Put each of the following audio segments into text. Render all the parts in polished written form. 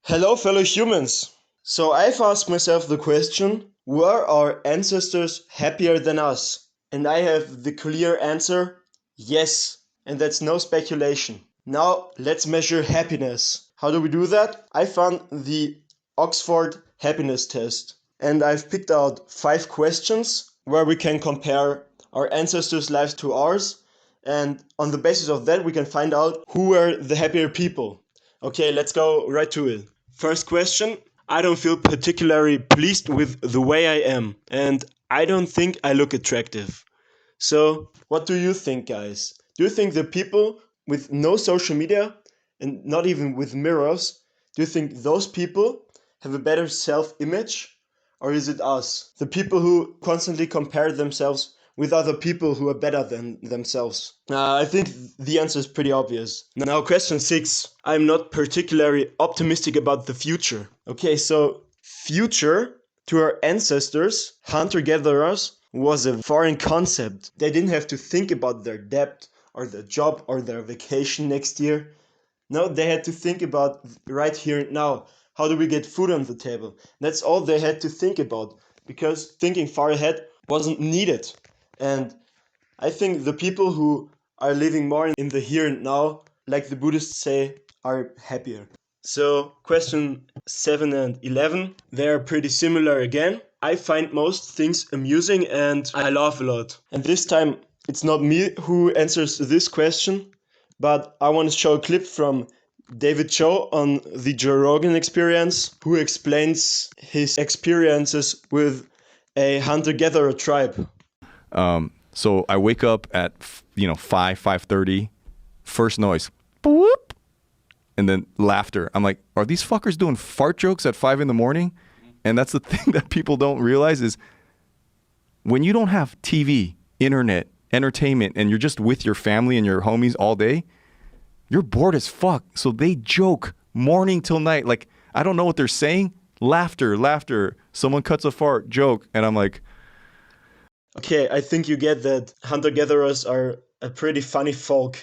Hello, fellow humans! So I've asked myself the question, were our ancestors happier than us? And I have the clear answer, yes. And that's no speculation. Now let's measure happiness. How do we do that? I found the Oxford Happiness Test. And I've picked out 5 questions where we can compare our ancestors' lives to ours. And on the basis of that, we can find out who were the happier people. Okay, let's go right to it. First question. I don't feel particularly pleased with the way I am, and I don't think I look attractive. So, what do you think, guys? Do you think the people with no social media and not even with mirrors, do you think those people have a better self image? Or is it us, the people who constantly compare themselves with other people who are better than themselves? I think the answer is pretty obvious. Now, question 6. I'm not particularly optimistic about the future. Okay, so future to our ancestors, hunter-gatherers, was a foreign concept. They didn't have to think about their debt or their job or their vacation next year. No, they had to think about right here and now. How do we get food on the table? That's all they had to think about because thinking far ahead wasn't needed. And I think the people who are living more in the here and now, like the Buddhists say, are happier. So, question 7 and 11, they are pretty similar again. I find most things amusing and I laugh a lot. And this time, it's not me who answers this question, but I want to show a clip from David Cho on the Joe Rogan Experience, who explains his experiences with a hunter-gatherer tribe. So I wake up at 5:30, first noise, boop, and then laughter. I'm like, are these fuckers doing fart jokes at 5 in the morning? And that's the thing that people don't realize is when you don't have TV, internet, entertainment, and you're just with your family and your homies all day, you're bored as fuck. So they joke morning till night. Like, I don't know what they're saying. Laughter, laughter. Someone cuts a fart, joke. And I'm like, okay, I think you get that hunter-gatherers are a pretty funny folk.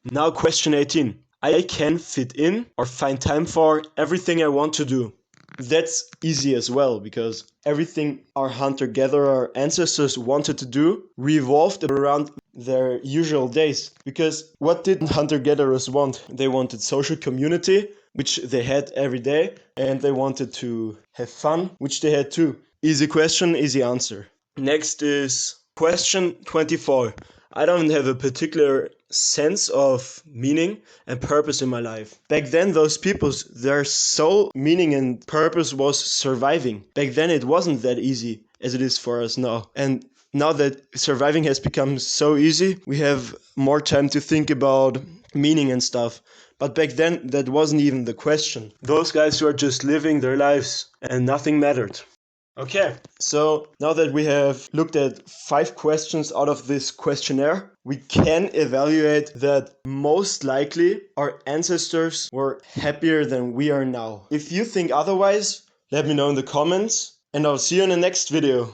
Now question 18. I can fit in or find time for everything I want to do. That's easy as well, because everything our hunter-gatherer ancestors wanted to do revolved around their usual days. Because what did hunter-gatherers want? They wanted social community, which they had every day, and they wanted to have fun, which they had too. Easy question, easy answer. Next is question 24. I don't have a particular sense of meaning and purpose in my life. Back then, those people's, their sole meaning and purpose was surviving. Back then, it wasn't that easy as it is for us now. And now that surviving has become so easy, we have more time to think about meaning and stuff. But back then, that wasn't even the question. Those guys were just living their lives and nothing mattered. Okay, so now that we have looked at 5 questions out of this questionnaire, we can evaluate that most likely our ancestors were happier than we are now. If you think otherwise, let me know in the comments, and I'll see you in the next video.